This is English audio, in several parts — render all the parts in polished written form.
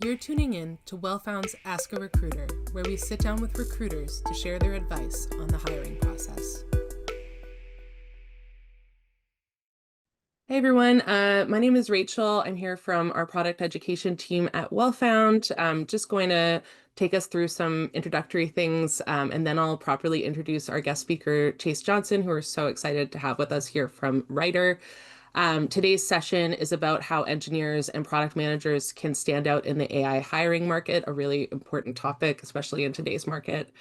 You're tuning in to WellFound's Ask a Recruiter, where we sit down with recruiters to share their advice on the hiring process. Hey everyone, my name is Rachel. I'm here from our product education team at WellFound. I'm just going to take us through some introductory things, and then I'll properly introduce our guest speaker, Chase Johnson, who we're so excited to have with us here from Writer. Today's session is about how engineers and product managers can stand out in the AI hiring market, a really important topic, especially in today's market.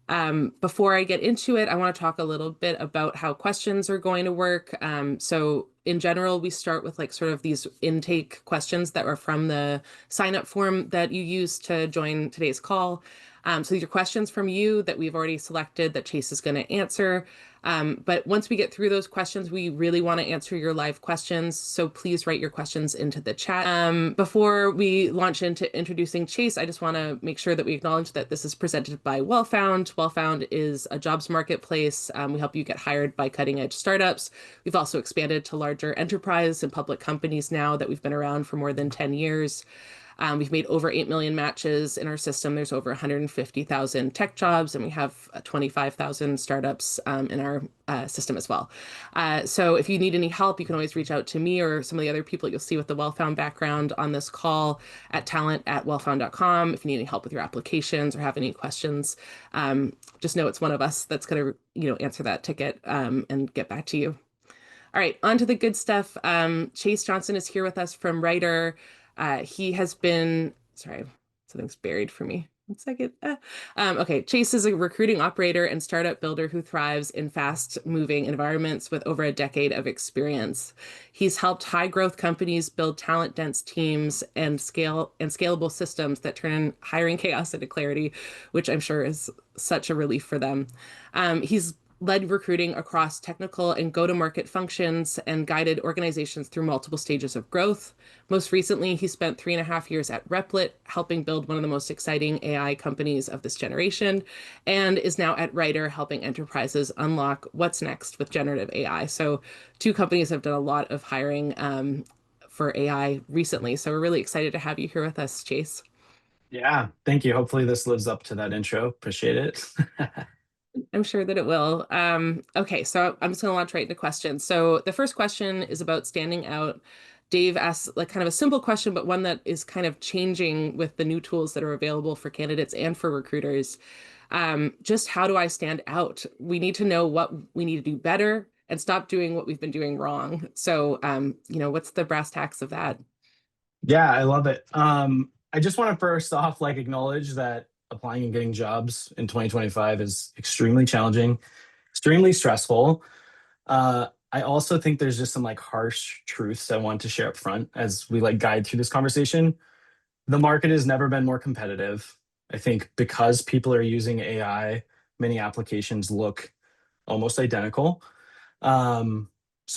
Before I get into it, I want to talk a little bit about how questions are going to work. So in general, we start with like sort of these intake questions that are from the sign up form that you use to join today's call. So these are questions from you that we've already selected that Chase is going to answer. But once we get through those questions, we really want to answer your live questions. So please write your questions into the chat. Before we launch into introducing Chase, I just want to make sure that we acknowledge that this is presented by WellFound. WellFound is a jobs marketplace. We help you get hired by cutting edge startups. We've also expanded to larger enterprise and public companies now that we've been around for more than 10 years. We've made over 8 million matches in our system. There's over 150,000 tech jobs, and we have 25,000 startups in our system as well. So if you need any help, you can always reach out to me or some of the other people you'll see with the WellFound background on this call at talent@wellfound.com. If you need any help with your applications or have any questions, just know it's one of us that's going to answer that ticket and get back to you. All right, on to the good stuff. Chase Johnson is here with us from Writer. He has been, sorry, something's buried for me. 1 second. Okay, Chase is a recruiting operator and startup builder who thrives in fast-moving environments with over a decade of experience. He's helped high-growth companies build talent-dense teams and scalable systems that turn hiring chaos into clarity, which I'm sure is such a relief for them. He's led recruiting across technical and go-to-market functions and guided organizations through multiple stages of growth. Most recently, he spent 3.5 years at Replit, helping build one of the most exciting AI companies of this generation, and is now at Writer, helping enterprises unlock what's next with generative AI. So 2 companies have done a lot of hiring for AI recently. So we're really excited to have you here with us, Chase. Yeah, thank you. Hopefully this lives up to that intro. Appreciate it. I'm sure that it will. Okay, so I'm just going to launch right into questions. So the first question is about standing out. Dave asked like kind of a simple question, but one that is kind of changing with the new tools that are available for candidates and for recruiters. Just how do I stand out? We need to know what we need to do better and stop doing what we've been doing wrong. So, what's the brass tacks of that? Yeah, I love it. I just want to first off acknowledge that applying and getting jobs in 2025 is extremely challenging, extremely stressful. I also think there's just some harsh truths I want to share up front as we guide through this conversation. The market has never been more competitive. I think because people are using AI, many applications look almost identical. So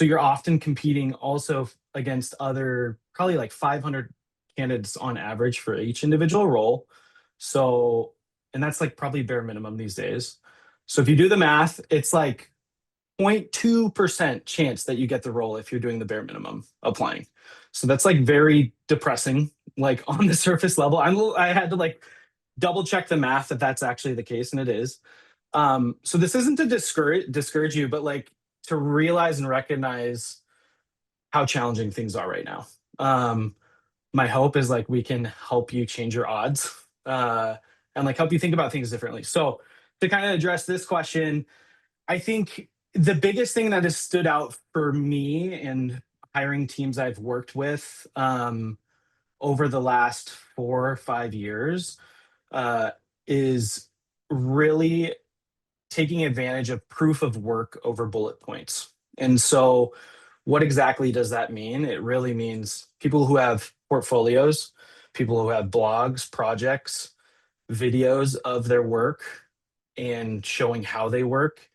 you're often competing also against other, probably 500 candidates on average for each individual role. So, and that's probably bare minimum these days. So if you do the math, it's 0.2% chance that you get the role if you're doing the bare minimum applying. So that's very depressing, on the surface level. I had to double check the math that that's actually the case, and it is. So this isn't to discourage you, but to realize and recognize how challenging things are right now. My hope is we can help you change your odds and help you think about things differently. So to kind of address this question, I think the biggest thing that has stood out for me and hiring teams I've worked with over the last 4 or 5 years is really taking advantage of proof of work over bullet points. And so what exactly does that mean? It really means people who have portfolios, people who have blogs, projects, videos of their work, and showing how they work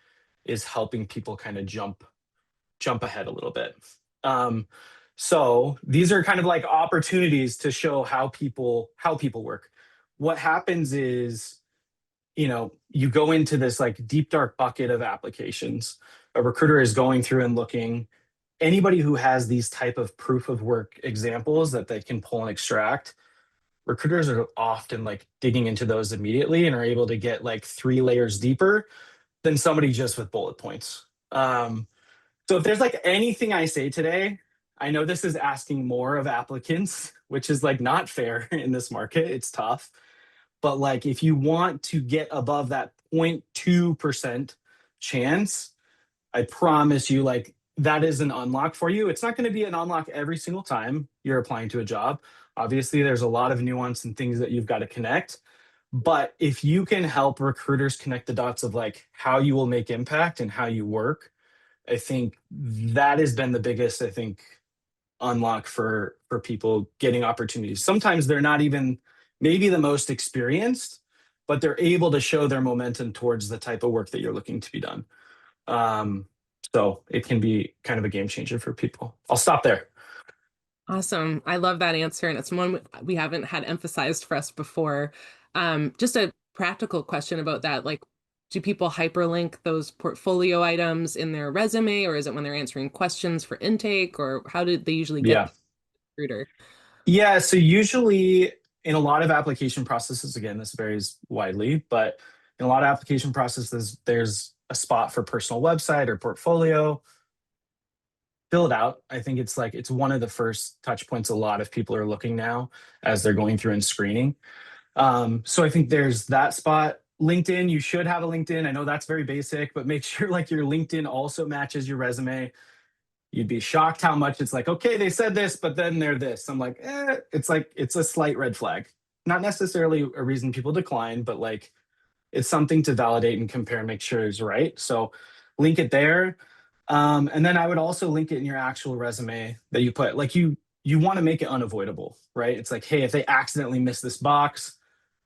is helping people kind of jump ahead a little bit. So these are kind of opportunities to show how people work. What happens is, you go into this deep dark bucket of applications. A recruiter is going through and looking. Anybody who has these type of proof of work examples that they can pull and extract recruiters are often like digging into those immediately and are able to get like 3 layers deeper than somebody just with bullet points. So if there's like anything I say today, I know this is asking more of applicants, which is like not fair in this market. It's tough. But like if you want to get above that 0.2% chance, I promise you, like that is an unlock for you. It's not going to be an unlock every single time you're applying to a job. Obviously, there's a lot of nuance and things that you've got to connect. But if you can help recruiters connect the dots of like how you will make impact and how you work, I think that has been the biggest, I think, unlock for people getting opportunities. Sometimes they're not even maybe the most experienced, but they're able to show their momentum towards the type of work that you're looking to be done. Um, so it can be kind of a game changer for people. I'll stop there. Awesome. I love that answer. And it's one we haven't had emphasized for us before. Just a practical question about that. Like, do people hyperlink those portfolio items in their resume, or is it when they're answering questions for intake, or how did they usually get Yeah. the recruiter? Yeah. So usually in a lot of application processes, again, this varies widely, but in a lot of application processes, there's a spot for personal website or portfolio. Fill it out. I think it's like it's one of the first touch points a lot of people are looking now as they're going through and screening. So I think there's that spot. LinkedIn, you should have a LinkedIn. I know that's very basic, but make sure like your LinkedIn also matches your resume. You'd be shocked how much it's like, okay, they said this, but then they're this. I'm like, it's like it's a slight red flag. Not necessarily a reason people decline, but like it's something to validate and compare and make sure it's right. So link it there. And then I would also link it in your actual resume that you put. Like you want to make it unavoidable, right? It's like, hey, if they accidentally miss this box,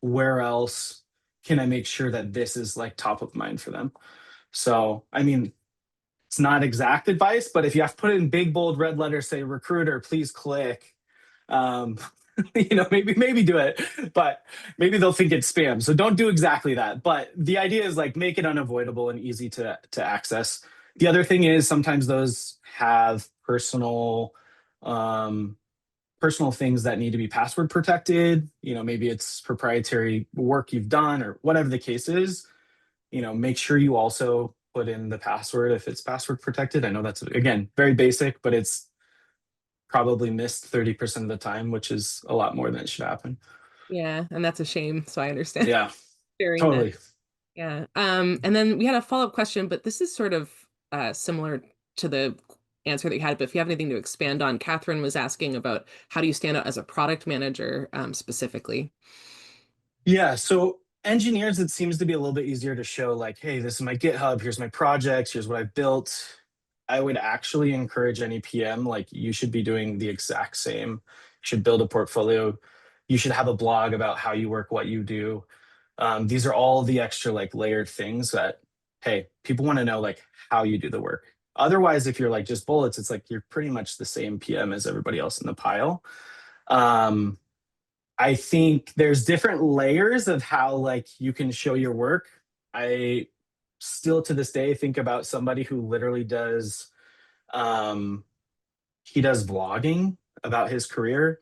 where else can I make sure that this is like top of mind for them? So I mean, it's not exact advice, but if you have to put it in big bold red letters, say recruiter, please click. Um, maybe do it, but maybe they'll think it's spam. So don't do exactly that. But the idea is like make it unavoidable and easy to access. The other thing is sometimes those have um, personal things that need to be password protected. Maybe it's proprietary work you've done or whatever the case is. Make sure you also put in the password if it's password protected. I know that's again very basic, but it's probably missed 30% of the time, which is a lot more than it should happen. Yeah, and that's a shame. So I understand Yeah, sharing that. totally. Yeah. And then we had a follow-up question, but this is sort of similar to the answer that you had. But if you have anything to expand on, Catherine was asking about how do you stand out as a product manager specifically? Yeah, so engineers, it seems to be a little bit easier to show like, hey, this is my GitHub, here's my projects, here's what I've built. I would actually encourage any PM, like you should be doing the exact same. You should build a portfolio. You should have a blog about how you work, what you do. These are all the extra like layered things that, hey, people want to know like how you do the work. Otherwise, if you're like just bullets, it's like you're pretty much the same PM as everybody else in the pile. Um, I think there's different layers of how like you can show your work. I still to this day think about somebody who literally does um he does vlogging about his career.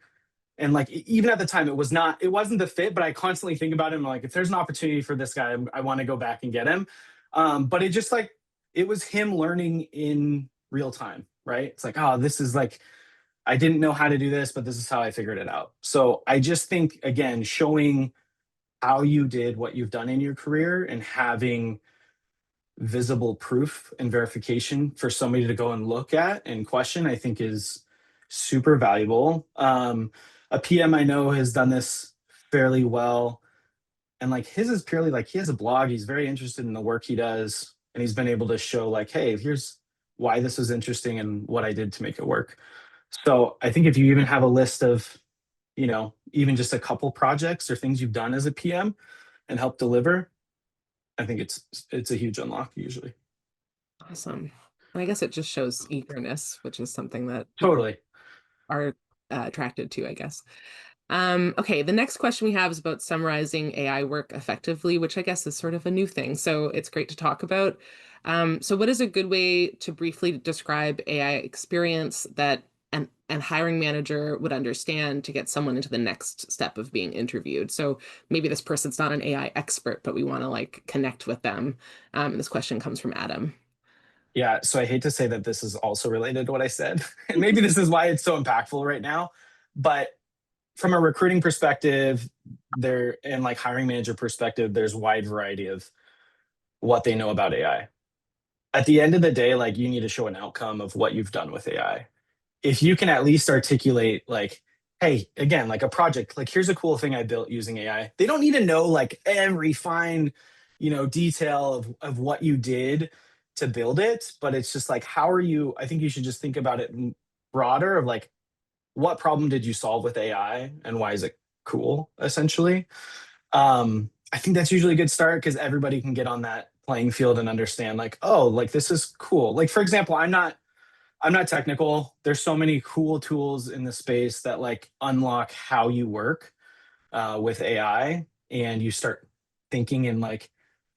And like even at the time it wasn't the fit, but I constantly think about him like if there's an opportunity for this guy, I want to go back and get him. But it just like it was him learning in real time, right? It's like, oh, this is like I didn't know how to do this, but this is how I figured it out. So I just think, again, showing how you did what you've done in your career and having visible proof and verification for somebody to go and look at and question, I think is super valuable. A PM I know has done this fairly well. And like his is purely like he has a blog. He's very interested in the work he does. And he's been able to show, like, hey, here's why this was interesting and what I did to make it work. So I think if you even have a list of, even just a couple projects or things you've done as a PM and help deliver, I think it's a huge unlock usually. Awesome. And I guess it just shows eagerness, which is something that people Totally. are attracted to, I guess. Okay, the next question we have is about summarizing AI work effectively, which I guess is sort of a new thing. So it's great to talk about. So what is a good way to briefly describe AI experience that and hiring manager would understand to get someone into the next step of being interviewed. So maybe this person's not an AI expert, but we want to like connect with them. And this question comes from Adam. Yeah, so I hate to say that this is also related to what I said, and maybe this is why it's so impactful right now. But from a recruiting perspective, there and like hiring manager perspective, there's wide variety of what they know about AI. At the end of the day, like you need to show an outcome of what you've done with AI. If you can at least articulate like, hey, again, like a project, like here's a cool thing I built using AI. They don't need to know like every fine, detail of what you did to build it, but it's just like, how are you? I think you should just think about it broader of like, what problem did you solve with AI and why is it cool, essentially? I think that's usually a good start because everybody can get on that playing field and understand like, oh, like this is cool. Like for example, I'm not technical. There's so many cool tools in the space that like unlock how you work with AI, and you start thinking in like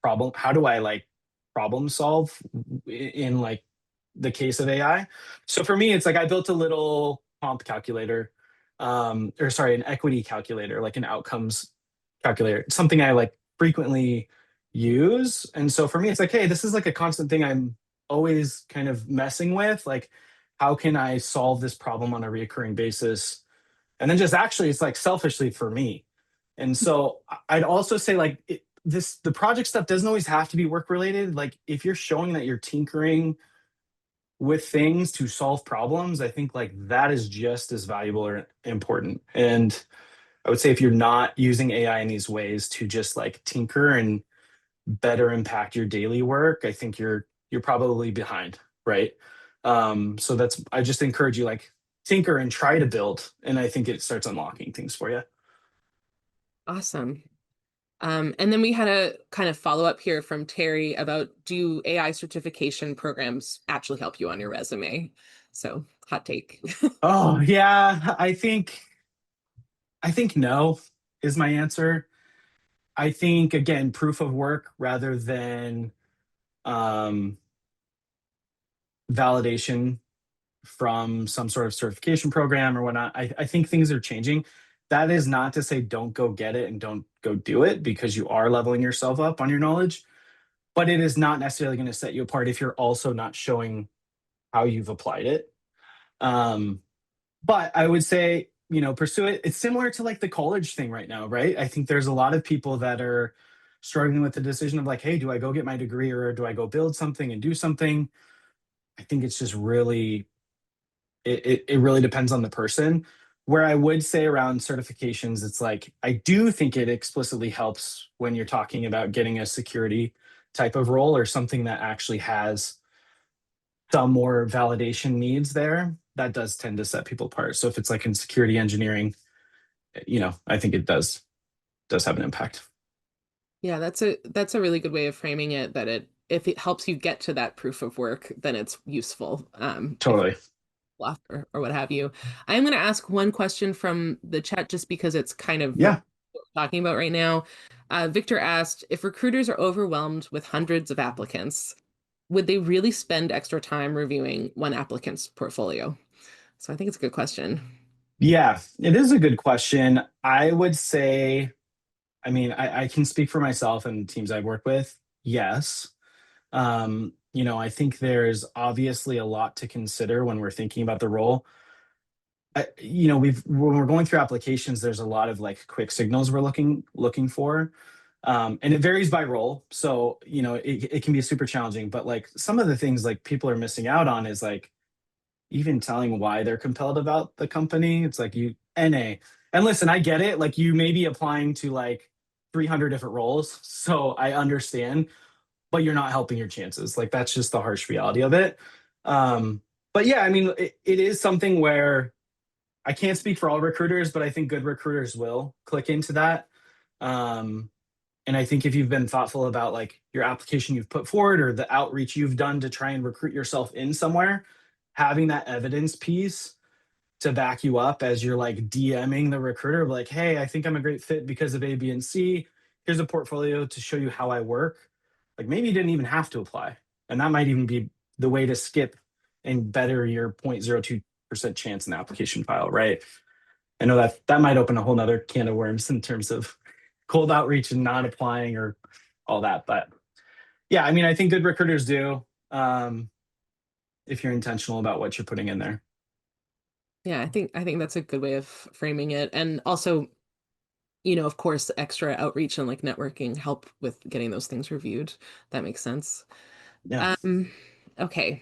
how do I like problem solve in like the case of AI. So for me, it's like I built a little comp calculator, or sorry, an equity calculator, like an outcomes calculator, something I like frequently use. And so for me, it's like, hey, this is like a constant thing I'm always kind of messing with. Like, how can I solve this problem on a reoccurring basis? And then just actually, it's like selfishly for me. And so I'd also say like the project stuff doesn't always have to be work related. Like if you're showing that you're tinkering with things to solve problems, I think like that is just as valuable or important. And I would say if you're not using AI in these ways to just like tinker and better impact your daily work, I think you're probably behind, right? So that's I just encourage you like tinker and try to build, and I think it starts unlocking things for you. Awesome. And then we had a kind of follow up here from Terry about do AI certification programs actually help you on your resume? So hot take. Oh yeah, I think no is my answer. I think again, proof of work rather than um, validation from some sort of certification program or whatnot. I think things are changing. That is not to say don't go get it and don't go do it because you are leveling yourself up on your knowledge, but it is not necessarily going to set you apart if you're also not showing how you've applied it. Um, but I would say, pursue it. It's similar to like the college thing right now, right? I think there's a lot of people that are struggling with the decision of like, hey, do I go get my degree or do I go build something and do something? I think it's just really it really depends on the person. Where I would say around certifications, it's like I do think it explicitly helps when you're talking about getting a security type of role or something that actually has some more validation needs there. That does tend to set people apart. So if it's like in security engineering, I think it does have an impact. Yeah, that's a really good way of framing it, that it if it helps you get to that proof of work, then it's useful. If Totally. bluff or what have you. I am going to ask one question from the chat just because it's kind of what Yeah. we're talking about right now. Victor asked, if recruiters are overwhelmed with hundreds of applicants, would they really spend extra time reviewing one applicant's portfolio? So I think it's a good question. Yeah, it is a good question. I would say, I mean, I can speak for myself and teams I've worked with. Yes. I think there's obviously a lot to consider when we're thinking about the role. We've when we're going through applications, there's a lot of like quick signals we're looking for. And it varies by role. So, it can be super challenging, but like some of the things like people are missing out on is like even telling why they're compelled about the company. It's like you NA. And listen, I get it. Like you may be applying to like 300 different roles. So I understand, but you're not helping your chances. Like that's just the harsh reality of it. But yeah, I mean, it is something where I can't speak for all recruiters, but I think good recruiters will click into that. Um, and I think if you've been thoughtful about like your application you've put forward or the outreach you've done to try and recruit yourself in somewhere, having that evidence piece to back you up as you're like DMing the recruiter, like, hey, I think I'm a great fit because of A, B, and C. Here's a portfolio to show you how I work. Like maybe you didn't even have to apply. And that might even be the way to skip and better your 0.02% 99% chance in the application file, right? I know that that might open a whole nother can of worms in terms of cold outreach and not applying or all that. But yeah, I mean, I think good recruiters do, if you're intentional about what you're putting in there. Yeah, I think that's a good way of framing it. And also, of course, extra outreach and like networking help with getting those things reviewed. That makes sense. Yeah. Um, okay.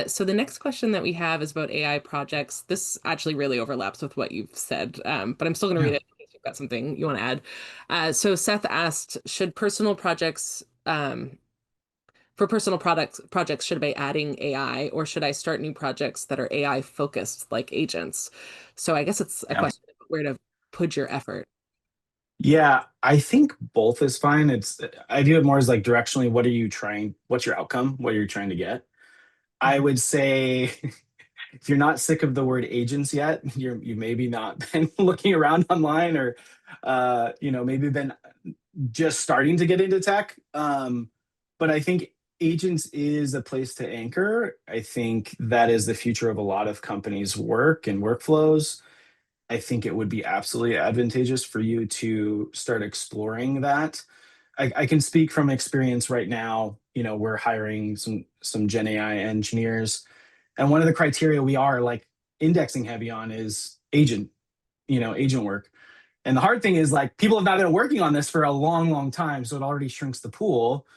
So the next question that we have is about AI projects. This actually really overlaps with what you've said, but I'm still going to read Yeah. it in case you've got something you want to add. So Seth asked, should personal projects, for personal projects, should I be adding AI or should I start new projects that are AI focused, like agents? So I guess it's a Yeah. question of where to put your effort. Yeah, I think both is fine. I view it more as like directionally, what's your outcome? What are you trying to get? I Mhm. would say if you're not sick of the word agents yet, you maybe not been looking around online or maybe been just starting to get into tech. But I think agents is a place to anchor. I think that is the future of a lot of companies' work and workflows. I think it would be absolutely advantageous for you to start exploring that. I can speak from experience right now. We're hiring some Gen AI engineers, and one of the criteria we are like indexing heavy on is agent work. And the hard thing is like people have not been working on this for a long, long time, so it already shrinks the pool.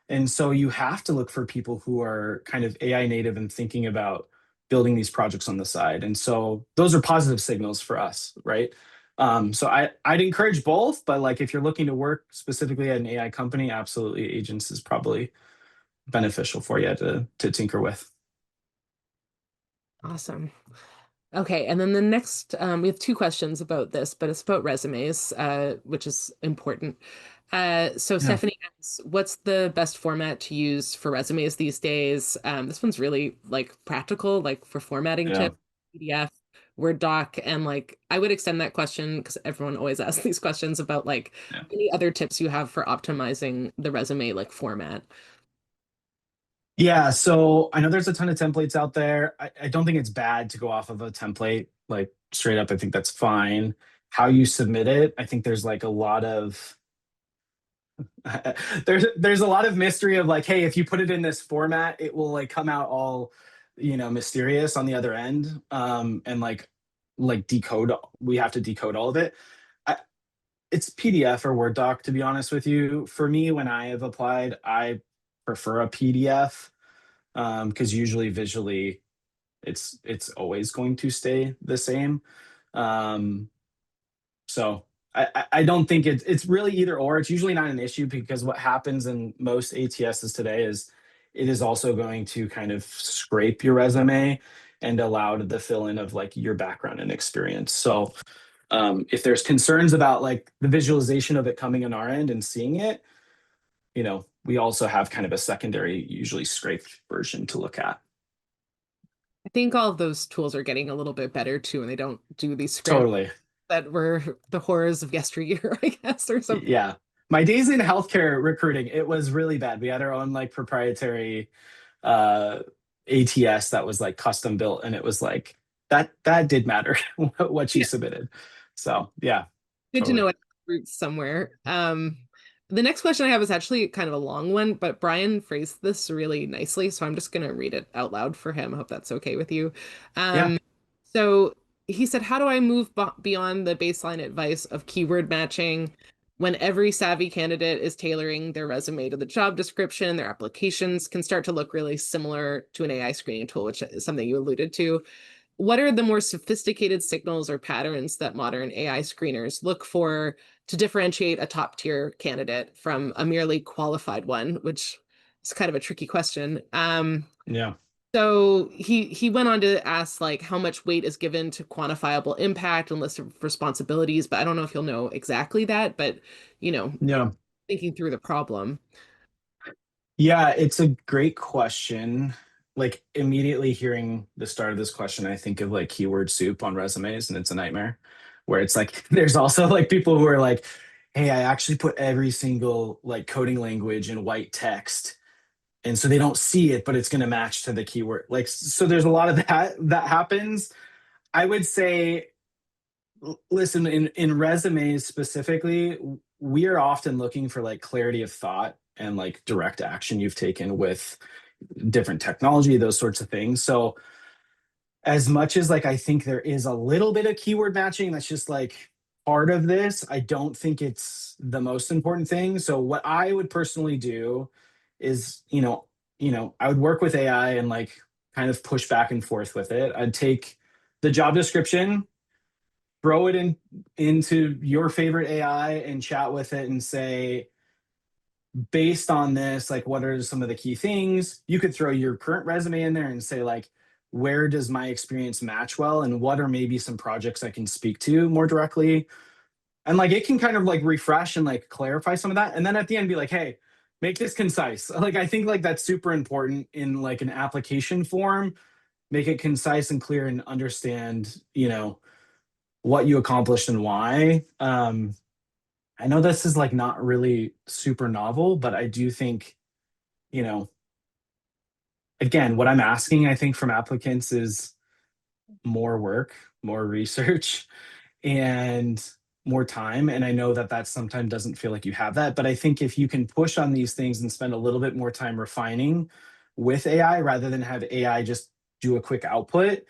And so you have to look for people who are kind of AI native and thinking about building these projects on the side. And so those are positive signals for us, right? So I'd encourage both, but like if you're looking to work specifically at an AI company, absolutely agents is probably beneficial for you to tinker with. Awesome. Okay, and then the next, we have two questions about this, but it's about resumes, which is important. So Yeah, Stephanie asks, what's the best format to use for resumes these days? This one's really like practical, like for formatting yeah, tips, PDF, Word doc, and like I would extend that question because everyone always asks these questions about like yeah. any other tips you have for optimizing the resume like format. Yeah, so I know there's a ton of templates out there. I don't think it's bad to go off of a template, like straight up. I think that's fine. How you submit it, I think there's like a lot of there's a lot of mystery of like, hey, if you put it in this format, it will like come out all, mysterious on the other end. And like decode, we have to decode all of it. I, it's PDF or Word doc, to be honest with you. For me, when I have applied, I prefer a PDF, because usually visually it's always going to stay the same. Um, so I don't think it's really either or. It's usually not an issue because what happens in most ATSs today is it is also going to kind of scrape your resume and allow the fill in of like your background and experience. So if there's concerns about like the visualization of it coming on our end and seeing it, we also have kind of a secondary, usually scraped version to look at. I think all of those tools are getting a little bit better too, and they don't do these scrambles Totally. that were the horrors of yesteryear, I guess, or something. Yeah. My days in healthcare recruiting, it was really bad. We had our own like proprietary uh ATS that was like custom built, and it was like that did matter what you Yeah, submitted. So yeah, good to totally. know it roots somewhere. The next question I have is actually kind of a long one, but Brian phrased this really nicely, so I'm just going to read it out loud for him. I hope that's okay with you. Yeah. Um, so he said, how do I move beyond the baseline advice of keyword matching when every savvy candidate is tailoring their resume to the job description? Their applications can start to look really similar to an AI screening tool, which is something you alluded to. What are the more sophisticated signals or patterns that modern AI screeners look for to differentiate a top tier candidate from a merely qualified one, which is kind of a tricky question. Yeah. So he went on to ask like how much weight is given to quantifiable impact and list of responsibilities, but I don't know if you'll know exactly that, but you know, Yeah. thinking through the problem. Yeah, it's a great question. Like immediately hearing the start of this question, I think of like keyword soup on resumes, and it's a nightmare. Where it's like there's also like people who are like, hey, I actually put every single like coding language in white text. And so they don't see it, but it's going to match to the keyword. Like, so there's a lot of that happens. I would say, listen, in resumes specifically, we are often looking for like clarity of thought and like direct action you've taken with different technology, those sorts of things. So as much as like I think there is a little bit of keyword matching, that's just like part of this. I don't think it's the most important thing. So what I would personally do is, I would work with AI and like kind of push back and forth with it. I'd take the job description, throw it into your favorite AI and chat with it and say, based on this, like what are some of the key things? You could throw your current resume in there and say, like, where does my experience match well? And what are maybe some projects I can speak to more directly? And like it can kind of like refresh and like clarify some of that. And then at the end be like, hey, make this concise. Like I think like that's super important in like an application form. Make it concise and clear and understand, what you accomplished and why. I know this is like not really super novel, but I do think, you know, again, what I'm asking, I think, from applicants is more work, more research, and more time. And I know that that sometimes doesn't feel like you have that. But I think if you can push on these things and spend a little bit more time refining with AI rather than have AI just do a quick output,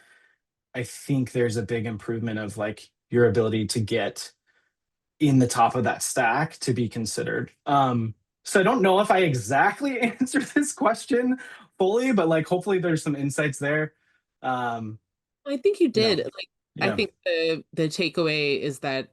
I think there's a big improvement of like your ability to get in the top of that stack to be considered. So I don't know if I exactly answered this question fully, but like hopefully there's some insights there. Um, I think you you know, did. Like, I yeah, think the takeaway is that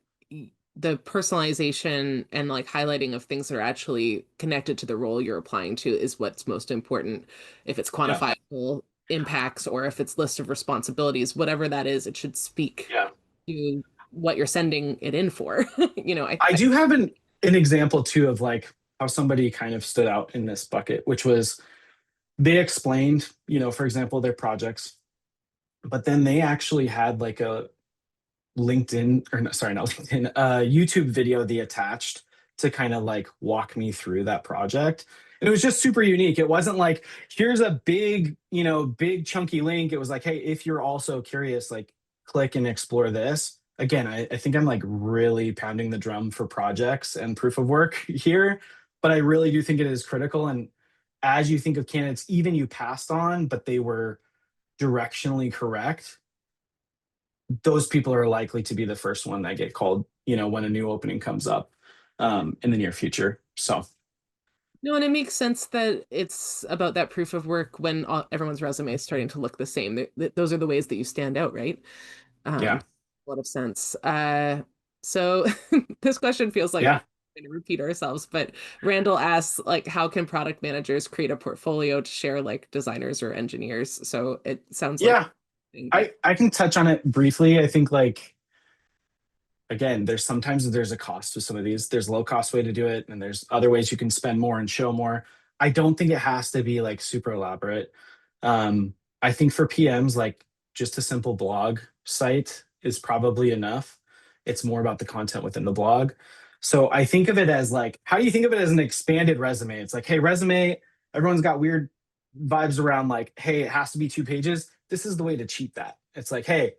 the personalization and like highlighting of things that are actually connected to the role you're applying to is what's most important. If it's yeah, quantifiable impacts or if it's list of responsibilities, whatever that is, it should speak yeah. to what you're sending it in for. I do have an example too of like how somebody kind of stood out in this bucket, which was they explained, for example, their projects, but then they actually had like a LinkedIn or no, sorry, not LinkedIn, YouTube video they attached to kind of like walk me through that project. And it was just super unique. It wasn't like, here's a big, big chunky link. It was like, hey, if you're also curious, like click and explore this. Again, I think I'm like really pounding the drum for projects and proof of work here, but I really do think it is critical. And as you think of candidates, even you passed on, but they were directionally correct, those people are likely to be the first one that get called, when a new opening comes up in the near future. So No, and it makes sense that it's about that proof of work when everyone's resume is starting to look the same. Those are the ways that you stand out, right? yeah, A lot of sense. So this question feels like yeah, we're going to repeat ourselves, but Randall asks, like, how can product managers create a portfolio to share like designers or engineers? So it sounds like, yeah. but I can touch on it briefly. I think like again, there's a cost to some of these. There's low cost way to do it, and there's other ways you can spend more and show more. I don't think it has to be like super elaborate. I think for PMs, like just a simple blog site is probably enough. It's more about the content within the blog. So I think of it as like, how do you think of it as an expanded resume? It's like, hey, resume, everyone's got weird vibes around like, hey, it has to be 2 pages. This is the way to cheat that. It's like, hey,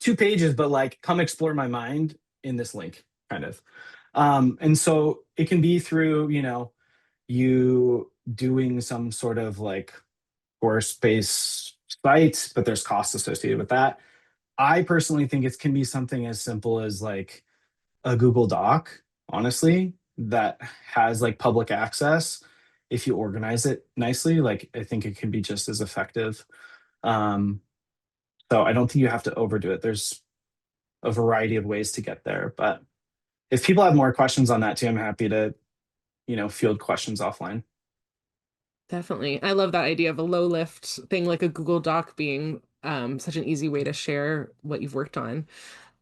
2 pages, but like come explore my mind in this link, kind of. And so it can be through, you doing some sort of like course-based site, but there's costs associated with that. I personally think it can be something as simple as like a Google Doc, honestly, that has like public access. If you organize it nicely, like I think it can be just as effective. Um, so I don't think you have to overdo it. There's a variety of ways to get there. But if people have more questions on that too, I'm happy to, field questions offline. definitely. I love that idea of a low lift thing like a Google Doc being such an easy way to share what you've worked on.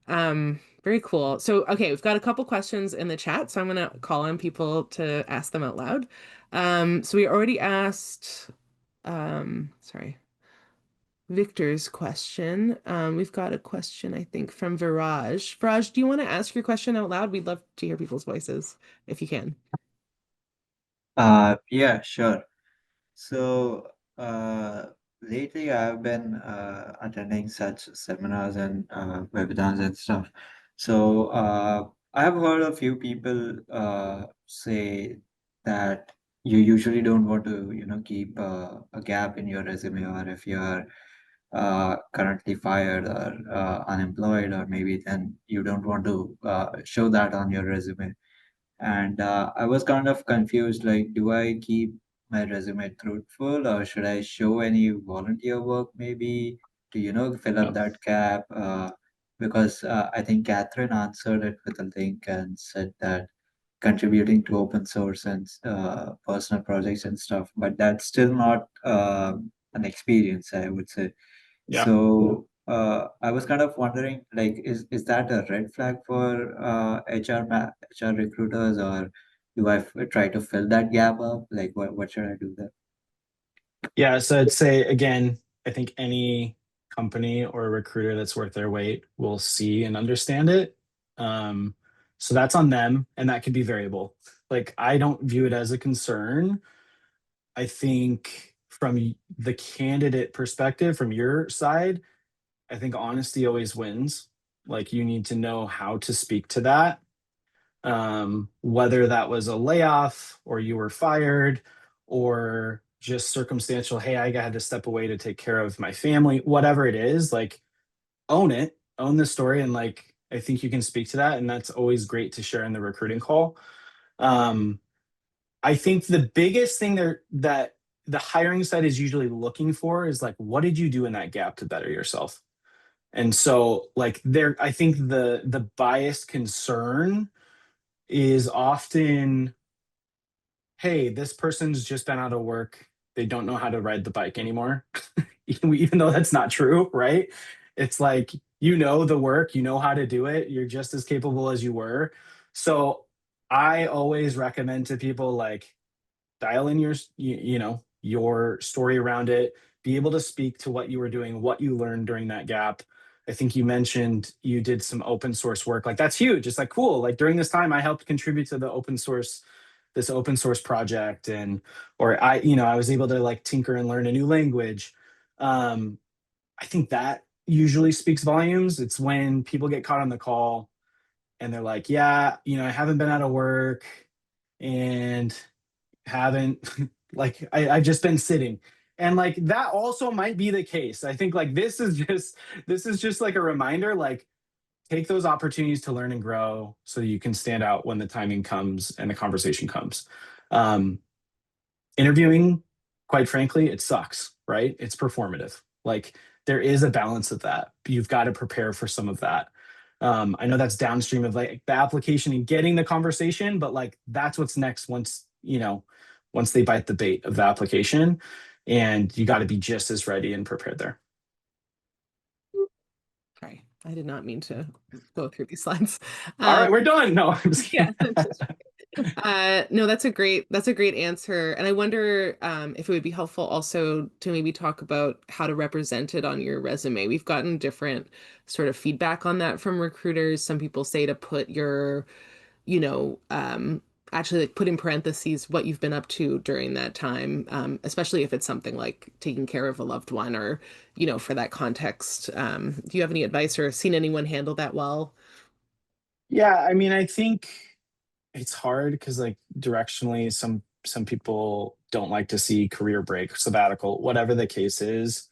Very cool. So, okay, we've got a couple questions in the chat, so I'm gonna call on people to ask them out loud. So we already asked, sorry, Victor's question. We've got a question, I think, from Viraj. Viraj, do you want to ask your question out loud? We'd love to hear people's voices if you can. Yeah, sure. So, uh, lately I've been attending such seminars and webinars and stuff. So I have heard a few people say that you usually don't want to, keep a gap in your resume, or if you're currently fired or unemployed, or maybe then you don't want to show that on your resume. And I was kind of confused, like, do I keep my resume truthful, or should I show any volunteer work maybe to, fill up Yeah. that gap? Because I think Catherine answered it with a link and said that contributing to open source and personal projects and stuff, but that's still not an experience, I would say. Yeah. So I was kind of wondering, like, is that a red flag for HR recruiters, or do I try to fill that gap up? Like, what should I do there? Yeah, so I'd say again, I think any company or recruiter that's worth their weight will see and understand it. Um, so that's on them, and that can be variable. Like I don't view it as a concern. I think from the candidate perspective, from your side, I think honesty always wins. Like you need to know how to speak to that, whether that was a layoff or you were fired or just circumstantial, hey, I had to step away to take care of my family, whatever it is, like own it, own the story. And like, I think you can speak to that. And that's always great to share in the recruiting call. Um, I think the biggest thing there that the hiring side is usually looking for is like, what did you do in that gap to better yourself? And so like there, I think the biased concern is often, hey, this person's just been out of work. They don't know how to ride the bike anymore. Even though that's not true, right? It's like, you know, the work, you know how to do it. You're just as capable as you were. So I always recommend to people like dial in your your story around it, be able to speak to what you were doing, what you learned during that gap. I think you mentioned you did some open source work. Like that's huge. It's like cool. Like during this time I helped contribute to the open source project, and or I was able to like tinker and learn a new language. um I think that usually speaks volumes. It's when people get caught on the call and they're like, yeah, I haven't been out of work and haven't like I've just been sitting. And like that also might be the case. I think like this is just like a reminder, like take those opportunities to learn and grow so you can stand out when the timing comes and the conversation comes. Um, Interviewing, quite frankly, it sucks, right? It's performative. Like there is a balance of that. You've got to prepare for some of that. I know that's downstream of like the application and getting the conversation, but like that's what's next once they bite the bait of the application, and you got to be just as ready and prepared there. Sorry, I did not mean to go through these slides. All Um, right, we're done. No, I'm just yeah. kidding. No, that's a great answer. And I wonder if it would be helpful also to maybe talk about how to represent it on your resume. We've gotten different sort of feedback on that from recruiters. Some people say to put your, you know, actually like put in parentheses what you've been up to during that time, especially if it's something like taking care of a loved one or, for that context. Do you have any advice or seen anyone handle that well? Yeah, I mean, I think it's hard because like directionally some people don't like to see career break, sabbatical, whatever the case is.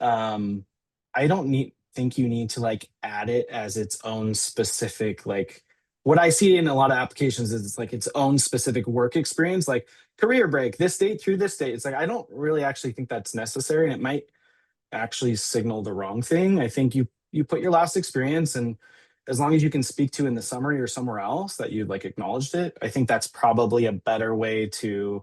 I don't need think you need to like add it as its own specific, like what I see in a lot of applications is it's like its own specific work experience, like career break this date through this date. It's like I don't really actually think that's necessary, and it might actually signal the wrong thing. I think you put your last experience, and as long as you can speak to in the summary or somewhere else that you like acknowledged it, I think that's probably a better way to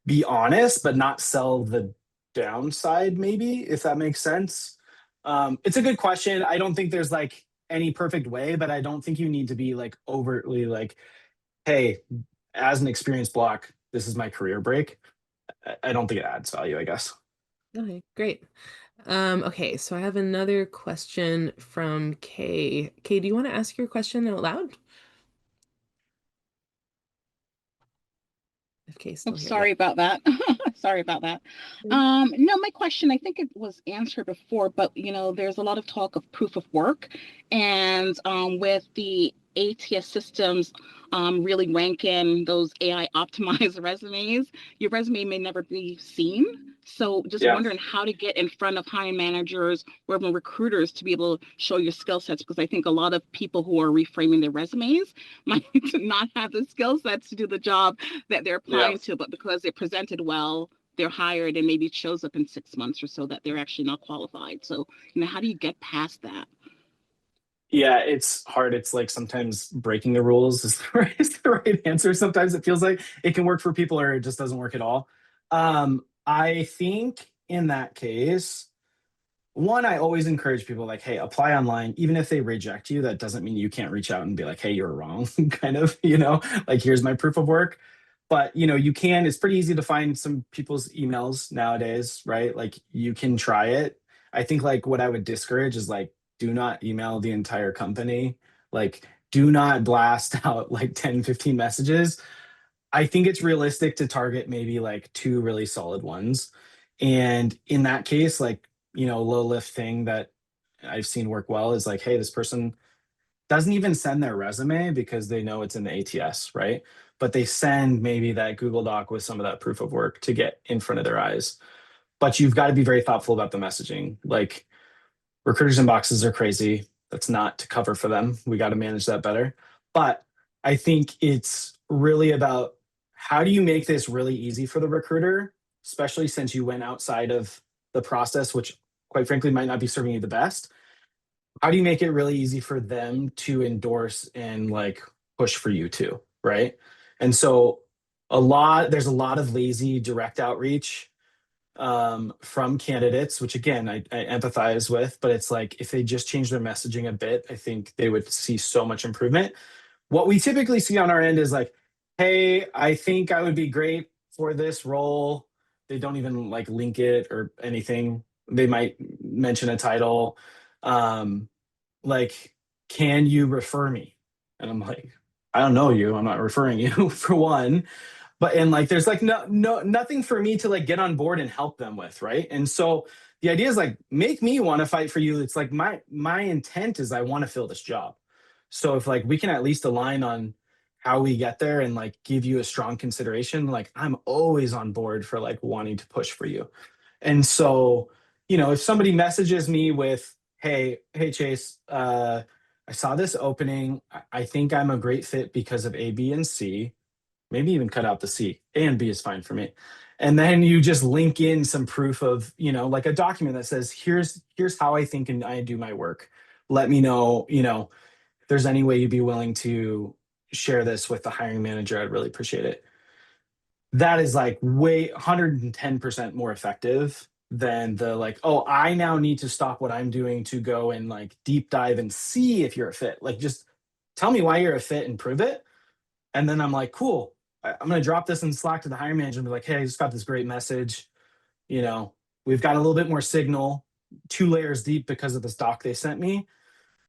be honest, but not sell the downside, maybe, if that makes sense. It's a good question. I don't think there's like any perfect way, but I don't think you need to be like overtly like, hey, as an experience block, this is my career break. I don't think it adds value, I guess. Okay, great. Okay, so I have another question from Kay. Kay, do you want to ask your question out loud? if Kay's Oh, still here. sorry about that. Sorry about that. No, my question, I think it was answered before, but there's a lot of talk of proof of work, and with the ATS systems really ranking those AI optimized resumes, your resume may never be seen. So just Yeah. wondering how to get in front of hiring managers or even recruiters to be able to show your skill sets, because I think a lot of people who are reframing their resumes might not have the skill sets to do the job that they're Yeah. applying to, but because they're presented well, they're hired, and maybe it shows up in 6 months or so that they're actually not qualified. So, how do you get past that? Yeah, it's hard. It's like sometimes breaking the rules is the right answer. Sometimes it feels like it can work for people or it just doesn't work at all. I think in that case, one, I always encourage people like, hey, apply online. Even if they reject you, that doesn't mean you can't reach out and be like, hey, you're wrong, kind of, like here's my proof of work. But you can, it's pretty easy to find some people's emails nowadays, right? Like you can try it. I think like what I would discourage is like, do not email the entire company. Like, do not blast out like 10, 15 messages. I think it's realistic to target maybe like two really solid ones. And in that case, like, low lift thing that I've seen work well is like, hey, this person doesn't even send their resume because they know it's in the ATS, right? But they send maybe that Google Doc with some of that proof of work to get in front of their eyes. But you've got to be very thoughtful about the messaging. Like recruiters' inboxes are crazy. That's not to cover for them. We got to manage that better. But I think it's really about how do you make this really easy for the recruiter, especially since you went outside of the process, which quite frankly might not be serving you the best. How do you make it really easy for them to endorse and like push for you too, right? And so there's a lot of lazy direct outreach from candidates, which again, I empathize with, but it's like if they just change their messaging a bit, I think they would see so much improvement. What we typically see on our end is like, hey, I think I would be great for this role. They don't even like link it or anything. They might mention a title. Um, like, can you refer me? And I'm like, I don't know you. I'm not referring you for one. But and like there's like nothing for me to like get on board and help them with, right? And so the idea is like make me want to fight for you. It's like my intent is I want to fill this job. So if like we can at least align on how we get there and like give you a strong consideration, like I'm always on board for like wanting to push for you. And so, if somebody messages me with, hey Chase, I saw this opening. I think I'm a great fit because of A, B, and C. Maybe even cut out the C. A and B is fine for me. And then you just link in some proof of, like a document that says, here's how I think and I do my work. Let me know, if there's any way you'd be willing to share this with the hiring manager. I'd really appreciate it. That is like way 110% more effective than the like, oh, I now need to stop what I'm doing to go and like deep dive and see if you're a fit. Like just tell me why you're a fit and prove it. And then I'm like, cool. I'm going to drop this in Slack to the hiring manager and be like, hey, I just got this great message. We've got a little bit more signal, 2 layers deep because of this doc they sent me.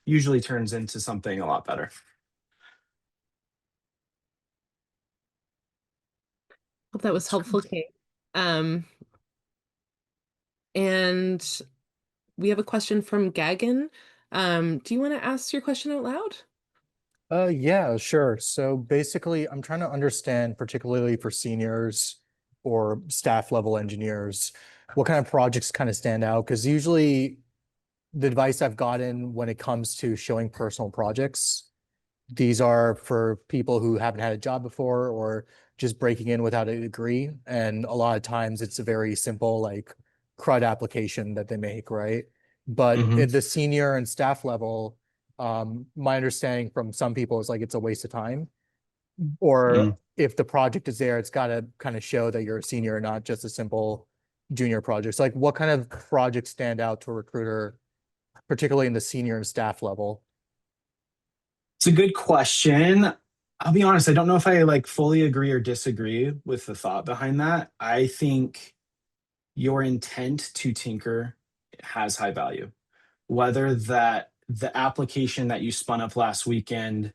Usually turns into something a lot better. Hope that was helpful, Kate. And we have a question from Gagan. Do you want to ask your question out loud? Yeah, sure. So basically, I'm trying to understand, particularly for seniors or staff level engineers, what kind of projects kind of stand out? Because usually the advice I've gotten when it comes to showing personal projects, these are for people who haven't had a job before or just breaking in without a degree. And a lot of times it's a very simple, like CRUD application that they make, right? But Mhm. at the senior and staff level, my understanding from some people is like it's a waste of time. Or Mm. if the project is there, it's got to kind of show that you're a senior, not just a simple junior project. So like what kind of projects stand out to a recruiter, particularly in the senior and staff level? It's a good question. I'll be honest, I don't know if I like fully agree or disagree with the thought behind that. I think your intent to tinker has high value. Whether that the application that you spun up last weekend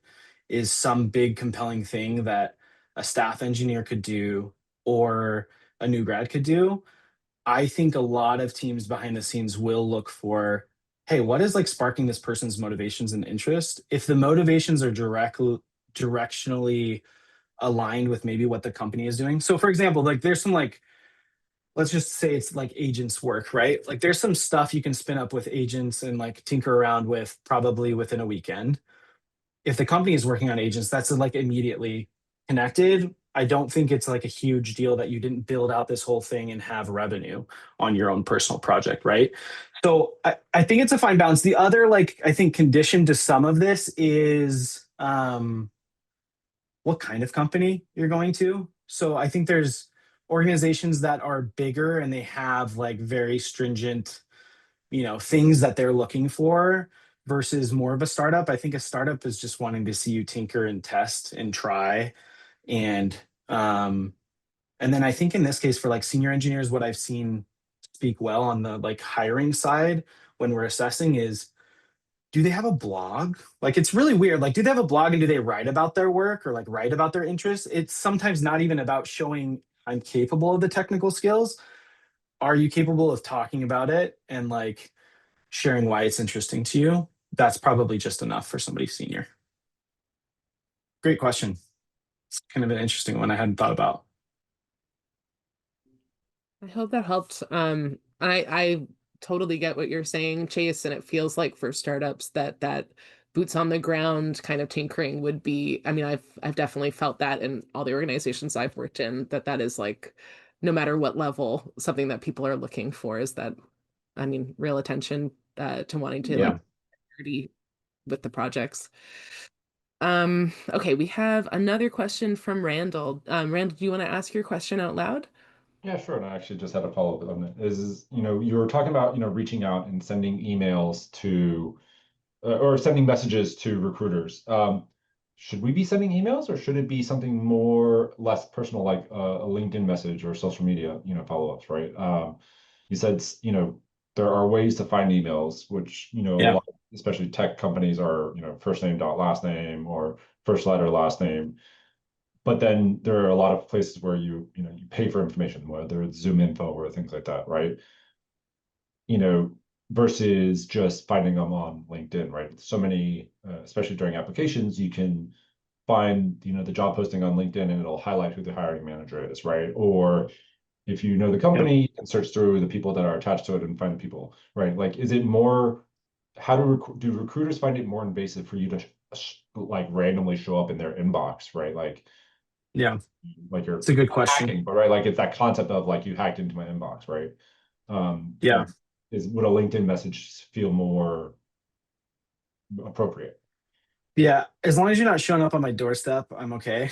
is some big compelling thing that a staff engineer could do or a new grad could do, I think a lot of teams behind the scenes will look for, hey, what is like sparking this person's motivations and interest? If the motivations are directionally aligned with maybe what the company is doing. So for example, like there's some like, let's just say it's like agents work, right? Like there's some stuff you can spin up with agents and like tinker around with probably within a weekend. If the company is working on agents, that's like immediately connected. I don't think it's like a huge deal that you didn't build out this whole thing and have revenue on your own personal project, right? So I think it's a fine balance. The other, like, I think condition to some of this is what kind of company you're going to. So I think there's organizations that are bigger and they have like very stringent, things that they're looking for versus more of a startup. I think a startup is just wanting to see you tinker and test and try. And and then I think in this case for like senior engineers, what I've seen speak well on the like hiring side when we're assessing is, do they have a blog? Like it's really weird. Like, do they have a blog and do they write about their work or like write about their interests? It's sometimes not even about showing I'm capable of the technical skills. Are you capable of talking about it and like sharing why it's interesting to you? That's probably just enough for somebody senior. Great question. It's kind of an interesting one I hadn't thought about. I hope that helped. I totally get what you're saying, Chase, and it feels like for startups that boots on the ground kind of tinkering would be, I mean, I've definitely felt that in all the organizations I've worked in, that is like, no matter what level, something that people are looking for is that, I mean, real attention to wanting to like Yeah. dirty with the projects. Okay, we have another question from Randall. Randall, do you want to ask your question out loud? Yeah, sure. And I actually just had a follow-up on it. You were talking about, reaching out and sending emails to, or sending messages to recruiters. Should we be sending emails or should it be something less personal, like a LinkedIn message or social media, follow-ups, right? You said, there are ways to find emails, which, a Yeah. lot, especially tech companies are, first name dot last name or first letter last name. But then there are a lot of places where you pay for information, whether it's Zoom info or things like that, right? Versus just finding them on LinkedIn, right? So many, especially during applications, you can find, the job posting on LinkedIn and it'll highlight who the hiring manager is, right? Or if you know the company, you can search through the people that are attached to it and find the people, right? Like, is it more, how do recruiters find it more invasive for you to like randomly show up in their inbox, right? Yeah. Like you're It's a good question. hacking, but right, like it's that concept of like you hacked into my inbox, right? Yeah. Like, would a LinkedIn message feel more appropriate? Yeah. As long as you're not showing up on my doorstep, I'm okay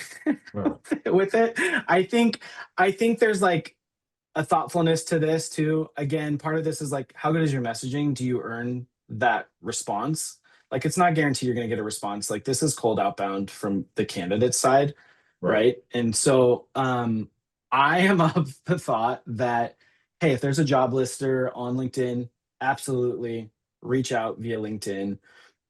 Right. with it. I think there's like a thoughtfulness to this too. Again, part of this is like, how good is your messaging? Do you earn that response? Like, it's not guaranteed you're going to get a response. Like, this is cold outbound from the candidate side, right? And so, I am of the thought that, hey, if there's a job lister on LinkedIn, absolutely reach out via LinkedIn.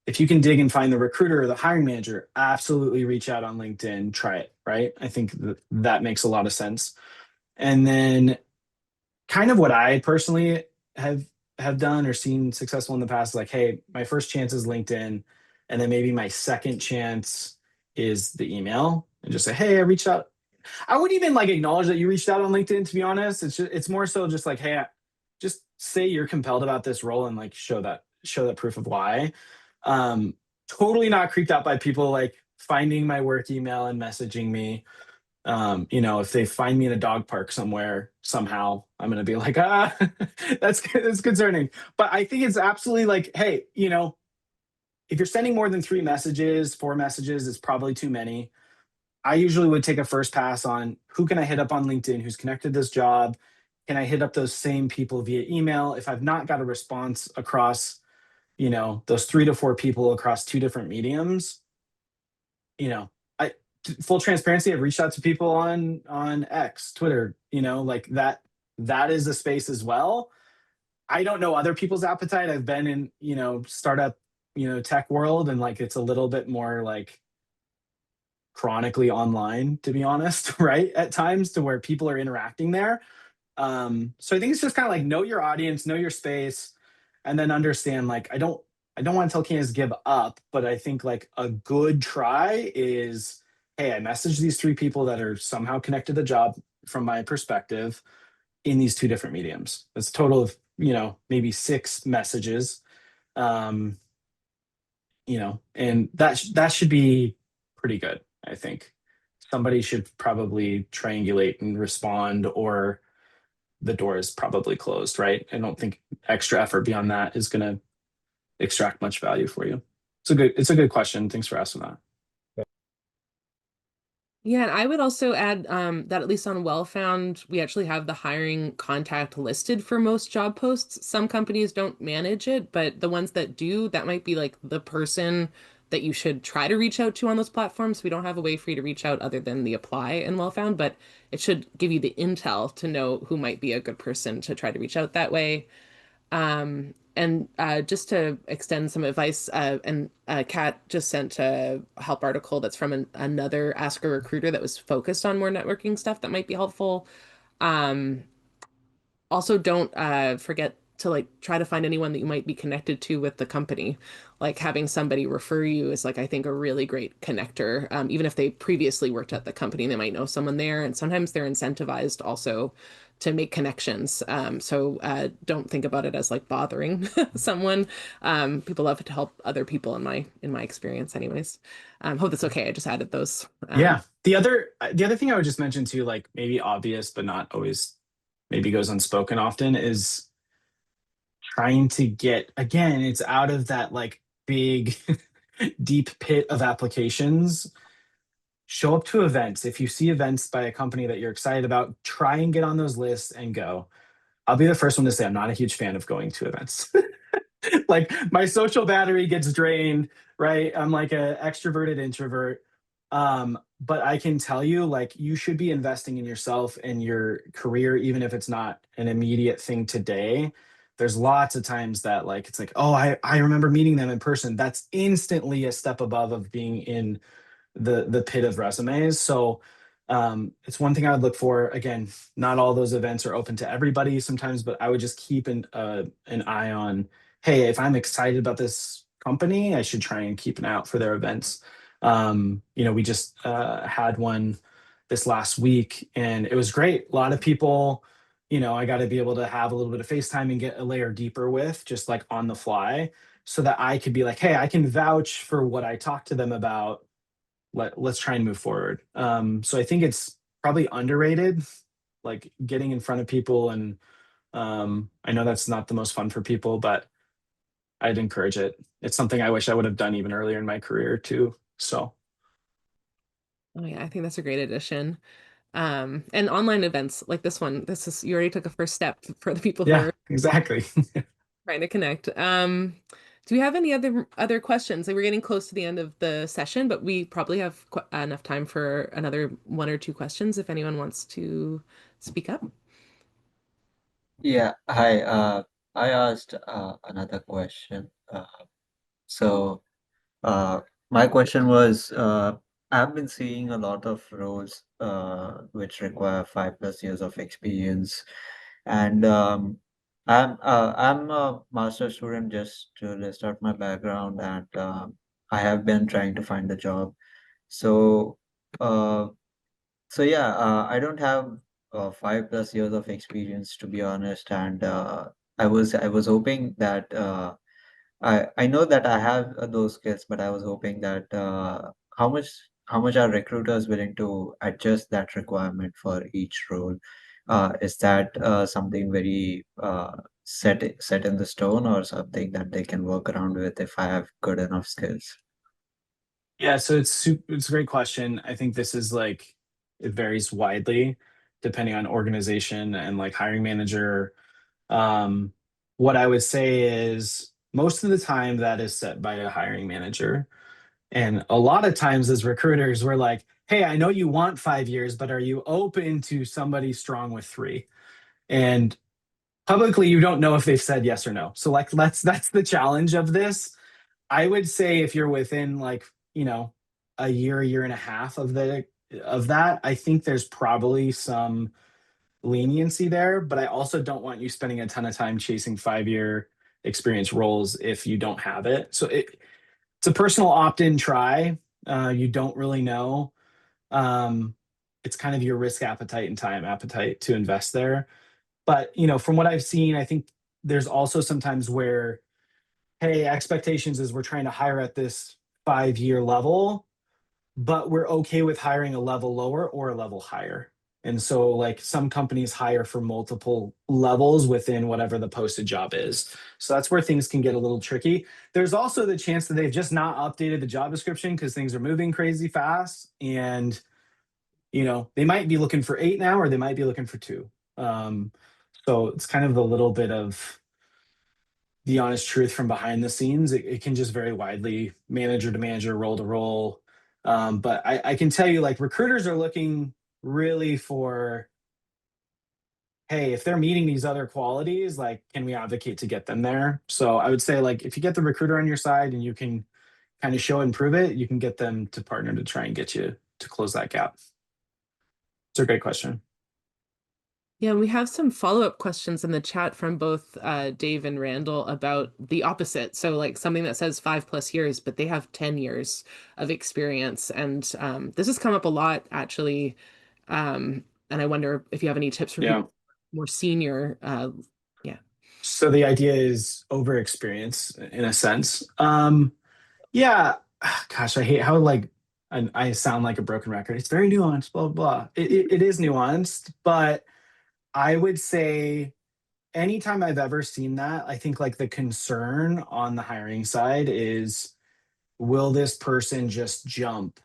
If you can dig and find the recruiter or the hiring manager, absolutely reach out on LinkedIn, try it, right? I think that makes a lot of sense. And then kind of what I personally have done or seen successful in the past, like, hey, my first chance is LinkedIn, and then maybe my second chance is the email, and just say, hey, I reached out. I wouldn't even like acknowledge that you reached out on LinkedIn, to be honest. It's more so just like, hey, just say you're compelled about this role and like show that proof of why. Totally not creeped out by people like finding my work email and messaging me. If they find me in a dog park somewhere, somehow I'm going to be like, that's concerning. But I think it's absolutely like, hey, if you're sending more than 4 messages, it's probably too many. I usually would take a first pass on who can I hit up on LinkedIn, who's connected to this job. Can I hit up those same people via email? If I've not got a response across, those 3 to 4 people across 2 different mediums, I full transparency, I've reached out to people on X, Twitter, like that is a space as well. I don't know other people's appetite. I've been in, startup, tech world, and like it's a little bit more like chronically online, to be honest, right? At times to where people are interacting there. So I think it's just kind of like know your audience, know your space, and then understand like I don't want to tell candidates give up, but I think like a good try is, hey, I messaged these 3 people that are somehow connected to the job from my perspective in these 2 different mediums. That's a total of, maybe 6 messages. Um, and that should be pretty good, I think. Somebody should probably triangulate and respond, or the door is probably closed, right? I don't think extra effort beyond that is going to extract much value for you. It's a good question. Thanks for asking that. Yeah, and I would also add that at least on Wellfound, we actually have the hiring contact listed for most job posts. Some companies don't manage it, but the ones that do, that might be like the person that you should try to reach out to on those platforms. We don't have a way for you to reach out other than the apply in Wellfound, but it should give you the intel to know who might be a good person to try to reach out that way. And just to extend some advice, and Kat just sent a help article that's from another Ask a Recruiter that was focused on more networking stuff that might be helpful. Um, Also, don't forget to like try to find anyone that you might be connected to with the company. Like having somebody refer you is like I think a really great connector. Even if they previously worked at the company, they might know someone there, and sometimes they're incentivized also to make connections. So don't think about it as like bothering someone. People love to help other people in my experience, anyways. Hope that's okay. I just added those. Yeah. The other thing I would just mention too, like maybe obvious but not always, maybe goes unspoken often, is trying to get, again, it's out of that like big deep pit of applications. Show up to events. If you see events by a company that you're excited about, try and get on those lists and go. I'll be the first one to say I'm not a huge fan of going to events. Like my social battery gets drained, right? I'm like an extroverted introvert. But I can tell you, like, you should be investing in yourself and your career, even if it's not an immediate thing today. There's lots of times that like it's like, oh, I remember meeting them in person. That's instantly a step above of being in the pit of resumes. So it's one thing I would look for. Again, not all those events are open to everybody sometimes, but I would just keep an eye on, hey, if I'm excited about this company, I should try and keep an eye out for their events. We just had one this last week and it was great. A lot of people, I got to be able to have a little bit of FaceTime and get a layer deeper with, just like on the fly, so that I could be like, hey, I can vouch for what I talked to them about. Let's try and move forward. So I think it's probably underrated, like getting in front of people. And I know that's not the most fun for people, but I'd encourage it. It's something I wish I would have done even earlier in my career too. So Oh yeah, I think that's a great addition. And online events like this one, you already took a first step for the people who yeah, are exactly. trying to connect. Do we have any other questions? Like we're getting close to the end of the session, but we probably have enough time for another 1 or 2 questions if anyone wants to speak up. Yeah, hi. I asked another question. So uh, my question was, I've been seeing a lot of roles which require 5+ years of experience, and I'm a master student. Just to list out my background, and I have been trying to find a job. So uh, so yeah, I don't have 5+ years of experience, to be honest, and I was hoping that I know that I have those skills, but I was hoping that how much are recruiters willing to adjust that requirement for each role? Is that something very set in the stone, or something that they can work around with if I have good enough skills? Yeah, so it's a great question. I think this is like it varies widely depending on organization and like hiring manager. Um, what I would say is most of the time that is set by a hiring manager. And a lot of times as recruiters, we're like, hey, I know you want 5 years, but are you open to somebody strong with 3? And publicly, you don't know if they've said yes or no. So like that's the challenge of this. I would say if you're within like, a year and a half of that, I think there's probably some leniency there, but I also don't want you spending a ton of time chasing 5-year experience roles if you don't have it. So it's a personal opt-in try. You don't really know. It's kind of your risk appetite and time appetite to invest there. But from what I've seen, I think there's also sometimes where, hey, expectations is we're trying to hire at this 5-year level, but we're okay with hiring a level lower or a level higher. And so like some companies hire for multiple levels within whatever the posted job is. So that's where things can get a little tricky. There's also the chance that they've just not updated the job description because things are moving crazy fast. And, they might be looking for 8 now, or they might be looking for 2. So it's kind of a little bit of the honest truth from behind the scenes. It can just vary widely, manager to manager, role to role. But I can tell you, like, recruiters are looking really for, hey, if they're meeting these other qualities, like, can we advocate to get them there? So I would say, like, if you get the recruiter on your side and you can kind of show and prove it, you can get them to partner to try and get you to close that gap. It's a great question. Yeah, we have some follow-up questions in the chat from both Dave and Randall about the opposite. So like something that says 5+ years, but they have 10 years of experience. And this has come up a lot, actually. And I wonder if you have any tips for people more senior. Yeah. So the idea is over experience in a sense. Yeah, gosh, I hate how I sound like a broken record. It's very nuanced, blah, blah. It is nuanced, but I would say anytime I've ever seen that, I think like the concern on the hiring side is, will this person just jump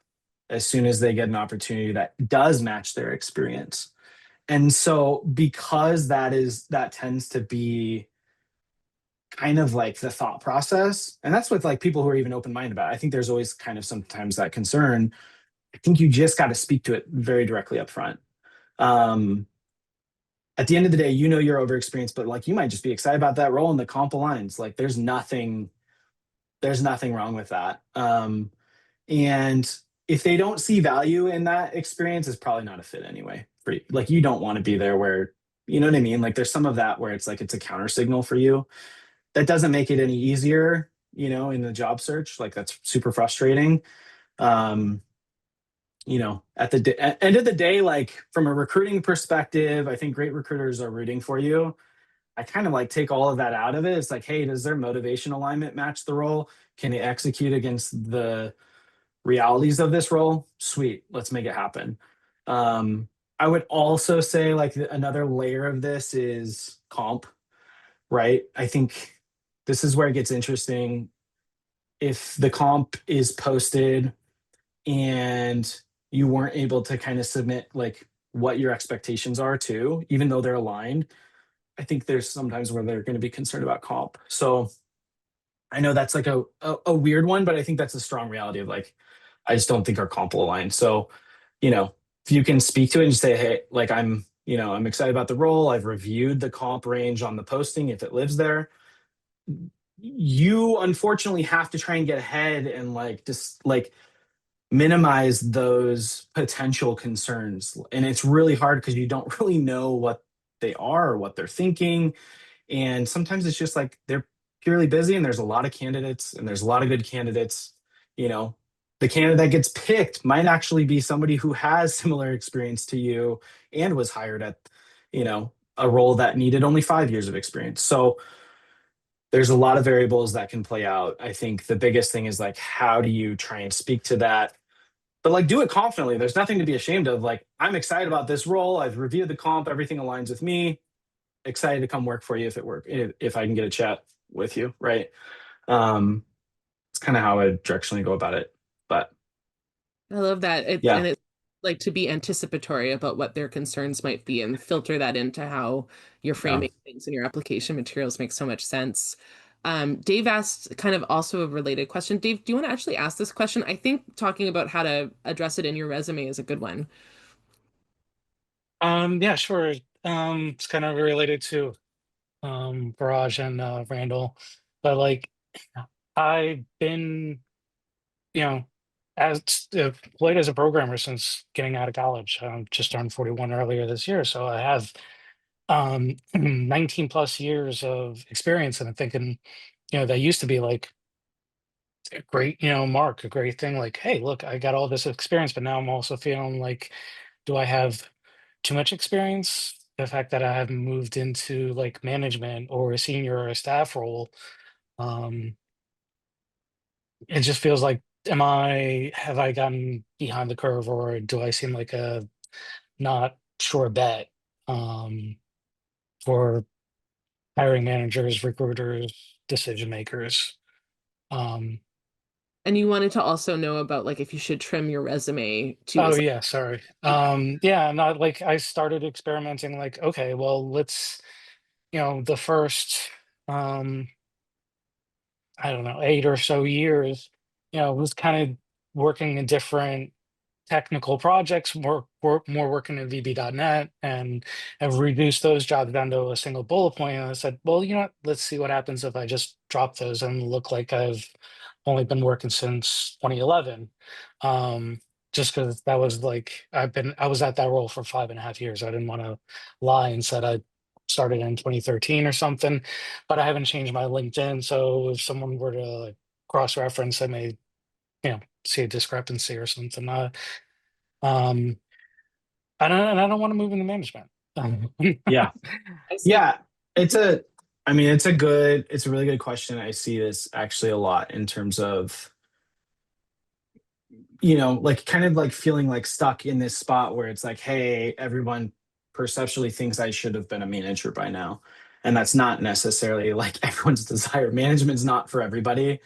as soon as they get an opportunity that does match their experience? And so because that tends to be kind of like the thought process, and that's with like people who are even open-minded about it. I think there's always kind of sometimes that concern. I think you just got to speak to it very directly up front. At the end of the day, you're over experienced, but like you might just be excited about that role and the comp aligns. Like there's nothing wrong with that. And if they don't see value in that experience, it's probably not a fit anyway. For you. Like you don't want to be there where, you know what I mean? Like there's some of that where it's like it's a counter signal for you. That doesn't make it any easier, in the job search. Like that's super frustrating. At the end of the day, like from a recruiting perspective, I think great recruiters are rooting for you. I kind of like take all of that out of it. It's like, hey, does their motivation alignment match the role? Can they execute against the realities of this role? Sweet, let's make it happen. I would also say like another layer of this is comp, right? I think this is where it gets interesting. If the comp is posted and you weren't able to kind of submit like what your expectations are too, even though they're aligned, I think there's sometimes where they're going to be concerned about comp. So I know that's like a weird one, but I think that's a strong reality of like, I just don't think our comp will align. So, if you can speak to it and just say, hey, like I'm excited about the role. I've reviewed the comp range on the posting if it lives there. You unfortunately have to try and get ahead and like just like minimize those potential concerns. And it's really hard because you don't really know what they are or what they're thinking. And sometimes it's just like they're purely busy and there's a lot of candidates and there's a lot of good candidates. The candidate that gets picked might actually be somebody who has similar experience to you and was hired at, a role that needed only 5 years of experience. So there's a lot of variables that can play out. I think the biggest thing is like, how do you try and speak to that? But like, do it confidently. There's nothing to be ashamed of. Like, I'm excited about this role. I've reviewed the comp. Everything aligns with me. Excited to come work for you if I can get a chat with you, right? It's kind of how I directionally go about it. But I love that. yeah, And it's like to be anticipatory about what their concerns might be and filter that into how you're framing things in your application materials makes so much sense. Dave asked kind of also a related question. Dave, do you want to actually ask this question? I think talking about how to address it in your resume is a good one. Yeah, sure. It's kind of related to Barrage and Randall, but like I've been, you know, as played as a programmer since getting out of college. Just turned 41 earlier this year, so I have 19 plus years of experience. And I'm thinking, that used to be like a great, mark, a great thing. Like, hey, look, I got all this experience, but now I'm also feeling like, do I have too much experience? The fact that I haven't moved into like management or a senior or a staff role, um, it just feels like, have I gotten behind the curve, or do I seem like a not sure bet um, for hiring managers, recruiters, decision makers? Um, And you wanted to also know about like if you should trim your resume too. oh Is yeah, sorry. Yeah, not like I started experimenting. Like, okay, well, let's the first um, I don't know, 8 or so years, was kind of working in different technical projects, more working in VB.net, and have reduced those jobs down to a single bullet point. And I said, well, let's see what happens if I just drop those and look like I've only been working since 2011. Um, just because that was like I was at that role for 5.5 years. I didn't want to lie and said I started in 2013 or something, but I haven't changed my LinkedIn. So if someone were to like cross-reference, I may, see a discrepancy or something. Um, I don't want to move into management. Yeah. I see. Yeah. I mean, it's a really good question. I see this actually a lot in terms of, like kind of like feeling like stuck in this spot where it's like, hey, everyone perceptually thinks I should have been a manager by now. And that's not necessarily like everyone's desire. Management's not for everybody.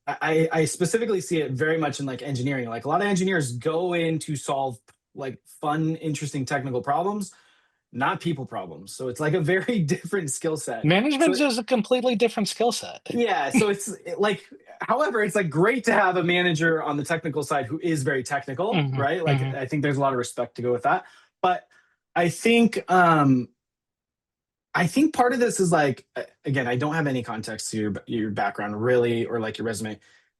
I specifically see it very much in like engineering. Like a lot of engineers go in to solve like fun, interesting technical problems, not people problems. So it's like a very different skill set. So Management is a completely different skill set. yeah, so like, however, it's like great to have a manager on the technical side who is very technical, Mhm, right? Like mhm. I think there's a lot of respect to go with that. But I think part of this is like again, I don't have any context to your background really or like your resume.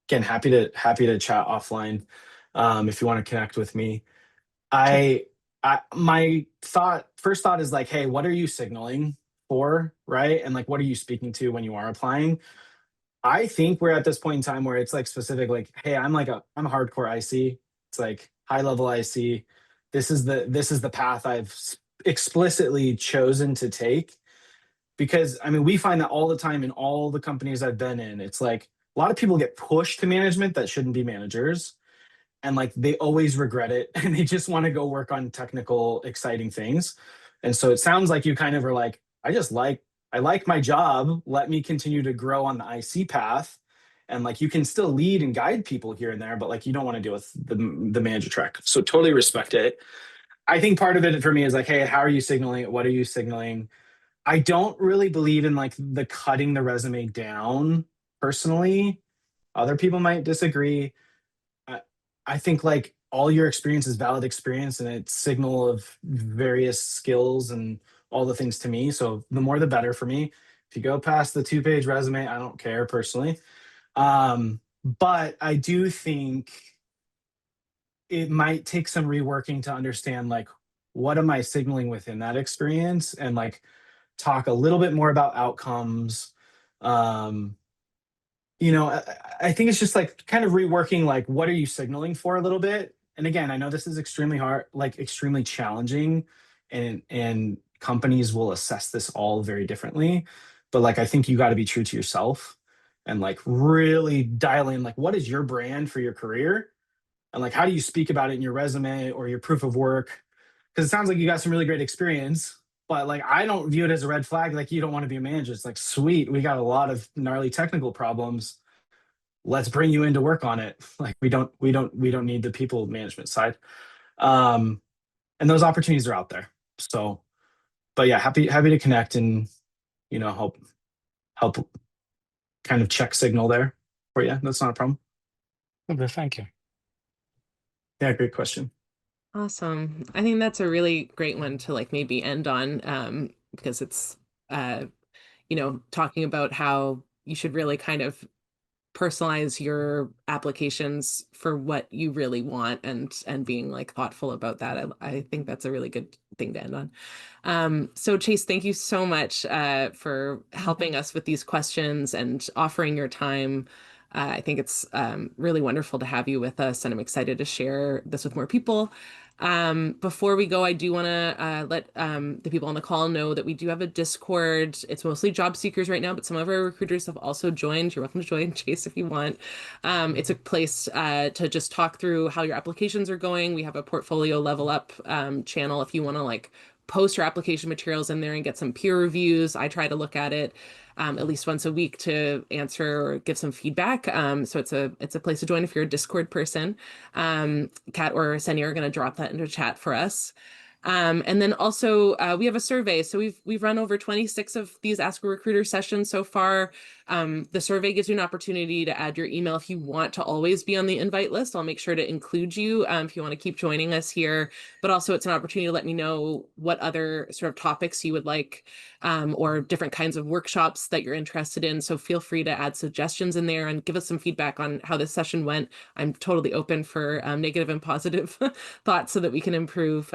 Again, happy to chat offline if you want to connect with me. Sure. My first thought is like, hey, what are you signaling for, right? And like, what are you speaking to when you are applying? I think we're at this point in time where it's like specific, like, hey, I'm a hardcore IC. It's like high level IC. This is the path I've explicitly chosen to take because I mean, we find that all the time in all the companies I've been in. It's like a lot of people get pushed to management that shouldn't be managers and like they always regret it and they just want to go work on technical exciting things. And so it sounds like you kind of are like, I like my job, let me continue to grow on the IC path, and like you can still lead and guide people here and there, but like you don't want to deal with the manager track. So totally respect it. I think part of it for me is like, hey, how are you signaling it? What are you signaling? I don't really believe in like the cutting the resume down personally. Other people might disagree. I, I think like all your experience is valid experience and it's signal of various skills and all the things to me. So the more the better for me. If you go past the 2-page resume, I don't care personally. But I do think it might take some reworking to understand like what am I signaling within that experience and like talk a little bit more about outcomes. Um, I think it's just like kind of reworking like what are you signaling for a little bit. And again, I know this is extremely hard, like extremely challenging, and companies will assess this all very differently. But like I think you got to be true to yourself and like really dial in like what is your brand for your career and like how do you speak about it in your resume or your proof of work? Because it sounds like you got some really great experience, but like I don't view it as a red flag. Like you don't want to be a manager. It's like sweet, we got a lot of gnarly technical problems. Let's bring you in to work on it. Like we don't need the people management side. Um, and those opportunities are out there. So, but yeah, happy to connect and help kind of check signal there for you. That's not a problem. Okay, thank you. Yeah, great question. Awesome. I think that's a really great one to like maybe end on because it's talking about how you should really kind of personalize your applications for what you really want, and being like thoughtful about that. I think that's a really good thing to end on. So Chase, thank you so much for helping us with these questions and offering your time. I think it's really wonderful to have you with us, and I'm excited to share this with more people. Before we go, I do want to let the people on the call know that we do have a Discord. It's mostly job seekers right now, but some of our recruiters have also joined. You're welcome to join, Chase, if you want. It's a place to just talk through how your applications are going. We have a portfolio level up channel if you want to like post your application materials in there and get some peer reviews. I try to look at it at least once a week to answer or give some feedback. So it's a place to join if you're a Discord person. Kat or Seni are going to drop that into chat for us. And then also we have a survey. So we've run over 26 of these Ask a Recruiter sessions so far. The survey gives you an opportunity to add your email if you want to always be on the invite list. I'll make sure to include you if you want to keep joining us here. But also it's an opportunity to let me know what other sort of topics you would like, or different kinds of workshops that you're interested in. So feel free to add suggestions in there and give us some feedback on how this session went. I'm totally open for negative and positive thoughts so that we can improve.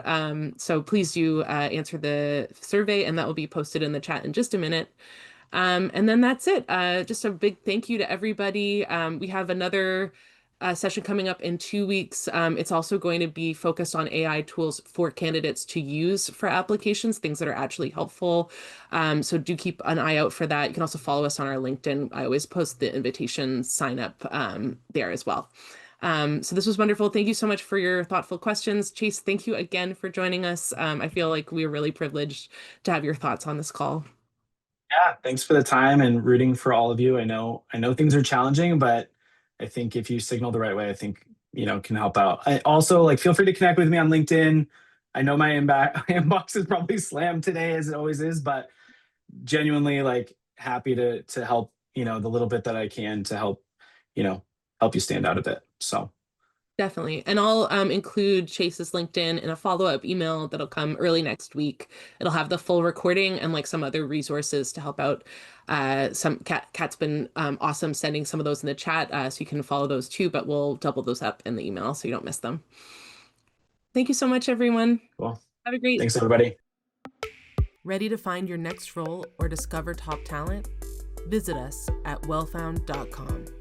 So please do answer the survey, and that will be posted in the chat in just a minute. And then that's it. Just a big thank you to everybody. We have another session coming up in 2 weeks. It's also going to be focused on AI tools for candidates to use for applications, things that are actually helpful. So do keep an eye out for that. You can also follow us on our LinkedIn. I always post the invitation sign up there as well. So this was wonderful. Thank you so much for your thoughtful questions. Chase, thank you again for joining us. I feel like we are really privileged to have your thoughts on this call. Yeah, thanks for the time and rooting for all of you. I know things are challenging, but I think if you signal the right way, I think, can help out. I also like feel free to connect with me on LinkedIn. I know my inbox is probably slammed today as it always is, but genuinely like happy to help, the little bit that I can to help you stand out a bit. So Definitely. And I'll include Chase's LinkedIn in a follow-up email that'll come early next week. It'll have the full recording and like some other resources to help out. Kat's been awesome sending some of those in the chat, so you can follow those too, but we'll double those up in the email so you don't miss them. Thank you so much, everyone. cool. Have a great. Thanks, everybody. Ready to find your next role or discover top talent? Visit us at wellfound.com.